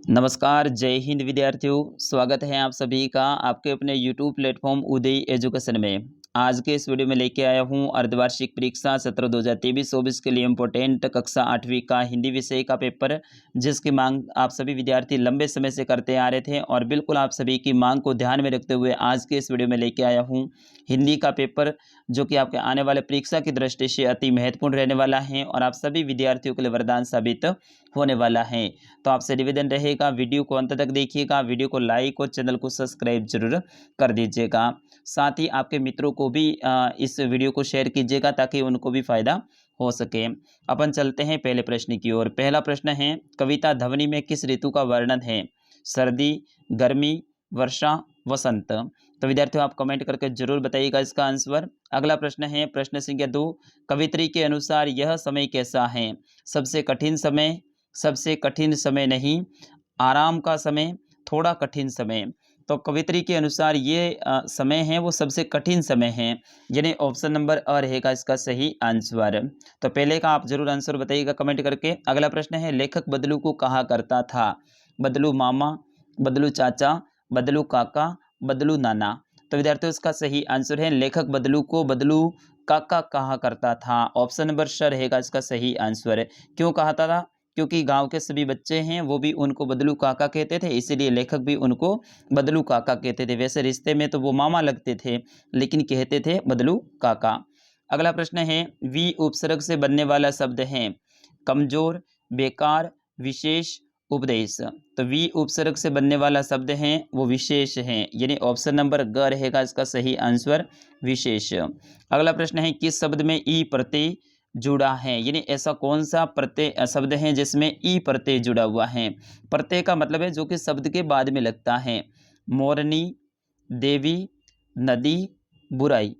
नमस्कार, जय हिंद विद्यार्थियों। स्वागत है आप सभी का आपके अपने यूट्यूब प्लेटफॉर्म उदय एजुकेशन में। आज के इस वीडियो में लेके आया हूं अर्धवार्षिक परीक्षा सत्र 2023-24 के लिए इम्पोर्टेंट कक्षा 8वीं का हिंदी विषय का पेपर, जिसकी मांग आप सभी विद्यार्थी लंबे समय से करते आ रहे थे और बिल्कुल आप सभी की मांग को ध्यान में रखते हुए आज के इस वीडियो में लेके आया हूँ हिंदी का पेपर, जो कि आपके आने वाले परीक्षा की दृष्टि से अति महत्वपूर्ण रहने वाला है और आप सभी विद्यार्थियों के लिए वरदान साबित होने वाला है। तो आपसे निवेदन रहेगा, वीडियो को अंत तक देखिएगा, वीडियो को लाइक और चैनल को सब्सक्राइब जरूर कर दीजिएगा। साथ ही आपके मित्रों को भी इस वीडियो को शेयर कीजिएगा ताकि उनको भी फायदा हो सके। अपन चलते हैं पहले प्रश्न की ओर। पहला प्रश्न है, कविता ध्वनि में किस ऋतु का वर्णन है? सर्दी, गर्मी, वर्षा, वसंत। तो विद्यार्थियों आप कमेंट करके जरूर बताइएगा इसका आंसर। अगला प्रश्न है प्रश्न संख्या 2, कवित्री के अनुसार यह समय कैसा है? सबसे कठिन समय, सबसे कठिन समय नहीं, आराम का समय, थोड़ा कठिन समय। तो कवित्री के अनुसार ये समय है वो सबसे कठिन समय है, यानी ऑप्शन नंबर अ रहेगा इसका सही आंसर। तो पहले का आप जरूर आंसर बताइएगा कमेंट करके। अगला प्रश्न है, लेखक बदलू को कहा करता था? बदलू मामा, बदलू चाचा, बदलू काका, बदलू नाना। तो विद्यार्थियों इसका सही आंसर है, लेखक बदलू को बदलू काका कहा करता था। ऑप्शन नंबर श रहेगा इसका सही आंसर। क्यों कहता था? क्योंकि गांव के सभी बच्चे हैं वो भी उनको बदलू काका कहते थे, इसीलिए लेखक भी उनको बदलू काका कहते थे। वैसे रिश्ते में तो वो मामा लगते थे, लेकिन कहते थे बदलू काका। अगला प्रश्न है, वी उपसर्ग से बनने वाला शब्द है? कमजोर, बेकार, विशेष, उपदेश। तो वी उपसर्ग से बनने वाला शब्द है वो विशेष है, यानी ऑप्शन नंबर ग रहेगा इसका सही आंसर, विशेष। अगला प्रश्न है, किस शब्द में ई प्रत्यय जुड़ा है? यानी ऐसा कौन सा प्रत्यय शब्द है जिसमें ई प्रत्यय जुड़ा हुआ है? प्रत्यय का मतलब है जो कि शब्द के बाद में लगता है। मोरनी, देवी, नदी, बुराई।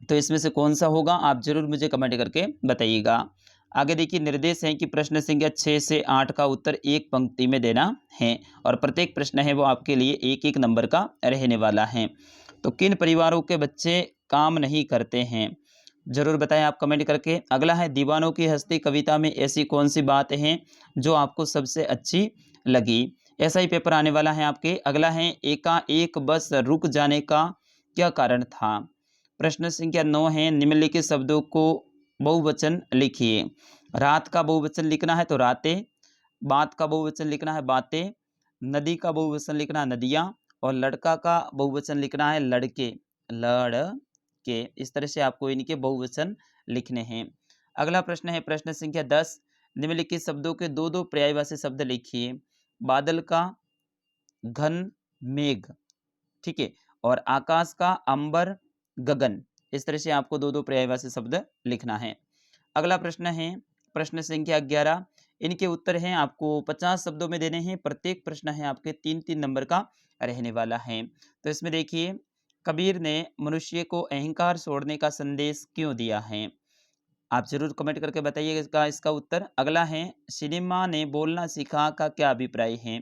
तो इसमें से कौन सा होगा आप जरूर मुझे कमेंट करके बताइएगा। आगे देखिए, निर्देश है कि प्रश्न संख्या 6 से 8 का उत्तर एक पंक्ति में देना है और प्रत्येक प्रश्न है वो आपके लिए एक एक नंबर का रहने वाला है। तो किन परिवारों के बच्चे काम नहीं करते हैं? जरूर बताएं आप कमेंट करके। अगला है, दीवानों की हस्ती कविता में ऐसी कौन सी बात है जो आपको सबसे अच्छी लगी? ऐसा ही पेपर आने वाला है आपके। अगला है, एकाएक बस रुक जाने का क्या कारण था? प्रश्न संख्या 9 है, निम्नलिखित शब्दों को बहुवचन लिखिए। रात का बहुवचन लिखना है तो रातें, बात का बहुवचन लिखना है बातें, नदी का बहुवचन लिखना है नदियाँ और लड़का का बहुवचन लिखना है लड़के, लड़के। इस तरह से आपको इनके बहुवचन लिखने हैं। अगला प्रश्न है प्रश्न संख्या 10, निम्नलिखित शब्दों के दो दो पर्यायवाची शब्द लिखिए। बादल का घन, मेघ, ठीक है, और आकाश का अंबर, गगन। इस तरह से आपको दो दो पर्यायवाची शब्द लिखना है। अगला प्रश्न है प्रश्न संख्या 11, इनके उत्तर हैं आपको 50 शब्दों में देने हैं। प्रत्येक प्रश्न है आपके 3-3 नंबर का रहने वाला है। तो इसमें देखिए, कबीर ने मनुष्य को अहंकार छोड़ने का संदेश क्यों दिया है? आप जरूर कमेंट करके बताइएगा इसका उत्तर। अगला है, सिनेमा ने बोलना सिखा का क्या अभिप्राय है?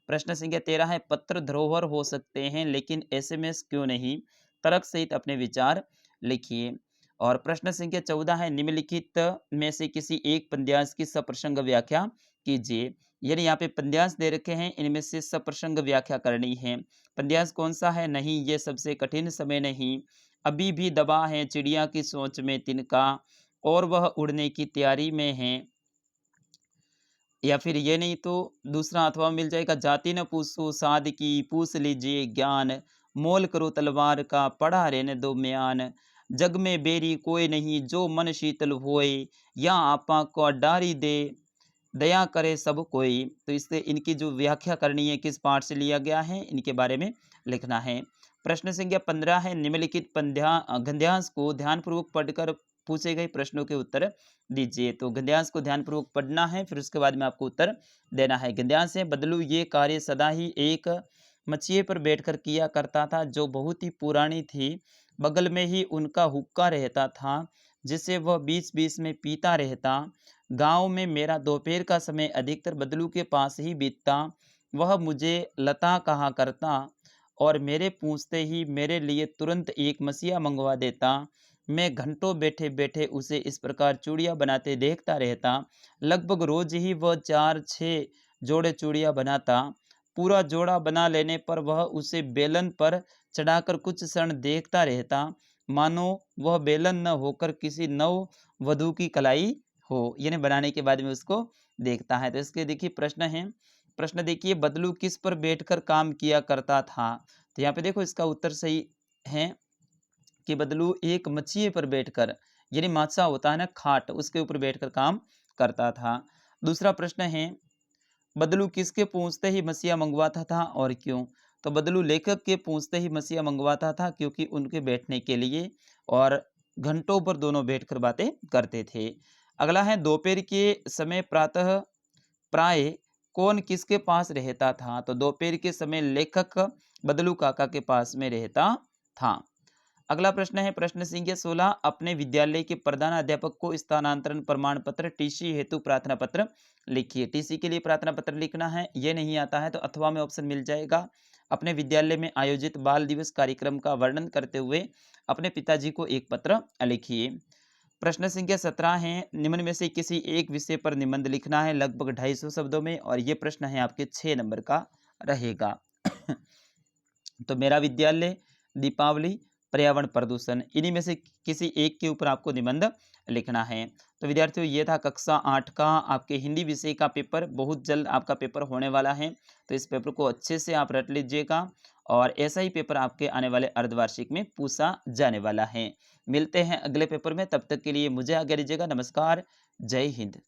प्रश्न संख्या 13 है, पत्र धरोहर हो सकते हैं लेकिन एसएमएस क्यों नहीं? तर्क सहित अपने विचार लिखिए। और प्रश्न संख्या 14 है, निम्नलिखित में से किसी एक पद्यांश की सप्रसंग व्याख्या कीजिए। यानी यहाँ पे पद्यांश दे रखे हैं, इनमें से सप्रसंग व्याख्या करनी है। पद्यांश कौन सा है? नहीं, ये सबसे कठिन समय नहीं, अभी भी दबा है चिड़िया की सोच में तिनका, और वह उड़ने की तैयारी में है। या फिर ये नहीं तो दूसरा अथवा मिल जाएगा, जाति न पूछो साध की पूछ लीजिए ज्ञान, मोल करो तलवार का पढ़ा रहने दो म्यान, जग में बेरी कोई नहीं जो मन शीतल होए, या आपा को डारी दे दया करे सब कोई। तो इससे इनकी जो व्याख्या करनी है किस पाठ से लिया गया है इनके बारे में लिखना है। प्रश्न संख्या 15 है, निम्नलिखित गद्यांश को ध्यानपूर्वक पढ़कर पूछे गए प्रश्नों के उत्तर दीजिए। तो गद्यांश को ध्यानपूर्वक पढ़ना है, फिर उसके बाद में आपको उत्तर देना है। गद्यांश है, बदलू ये कार्य सदा ही एक मचिए पर बैठकर किया करता था जो बहुत ही पुरानी थी, बगल में ही उनका हुक्का रहता था जिसे वह बीच बीच में पीता रहता। गांव में मेरा दोपहर का समय अधिकतर बदलू के पास ही बीतता। वह मुझे लता कहा करता और मेरे पूछते ही मेरे लिए तुरंत एक मसीहा मंगवा देता। मैं घंटों बैठे बैठे उसे इस प्रकार चूड़ियाँ बनाते देखता रहता। लगभग रोज ही वह 4-6 जोड़े चूड़ियाँ बनाता, पूरा जोड़ा बना लेने पर वह उसे बेलन पर चढ़ाकर कुछ क्षण देखता रहता, मानो वह बेलन न होकर किसी नव वधू की कलाई हो, यानी बनाने के बाद में उसको देखता है। तो इसके देखिए प्रश्न है, प्रश्न देखिए बदलू किस पर बैठकर काम किया करता था? तो यहाँ पे देखो इसका उत्तर सही है कि बदलू एक मछिए पर बैठकर, यानी माछा होता है ना खाट, उसके ऊपर बैठकर काम करता था। दूसरा प्रश्न है, बदलू किसके पूछते ही मसीहा मंगवाता था और क्यों? तो बदलू लेखक के पूछते ही मसीहा मंगवाता था क्योंकि उनके बैठने के लिए और घंटों पर दोनों बैठकर बातें करते थे। अगला है, दोपहर के समय प्रातः प्राय कौन किसके पास रहता था? तो दोपहर के समय लेखक बदलू काका के पास में रहता था। अगला प्रश्न है, प्रश्न संख्या 16, अपने विद्यालय के प्रधान अध्यापक को स्थानांतरण प्रमाण पत्र टीसी हेतु प्रार्थना पत्र लिखिए। टीसी के लिए प्रार्थना पत्र लिखना है, ये नहीं आता है तो अथवा में ऑप्शन मिल जाएगा। अपने विद्यालय में आयोजित बाल दिवस कार्यक्रम का वर्णन करते हुए अपने पिताजी को एक पत्र लिखिए। प्रश्न संख्या 17 है, निम्न में से किसी एक विषय पर निबंध लिखना है लगभग 250 शब्दों में, और ये प्रश्न है आपके 6 नंबर का रहेगा। तो मेरा विद्यालय, दीपावली, पर्यावरण प्रदूषण, इन्हीं में से किसी एक के ऊपर आपको निबंध लिखना है। तो विद्यार्थियों ये था कक्षा 8 का आपके हिंदी विषय का पेपर। बहुत जल्द आपका पेपर होने वाला है, तो इस पेपर को अच्छे से आप रट लीजिएगा और ऐसा ही पेपर आपके आने वाले अर्धवार्षिक में पूछा जाने वाला है। मिलते हैं अगले पेपर में, तब तक के लिए मुझे आज्ञा दीजिएगा। नमस्कार, जय हिंद।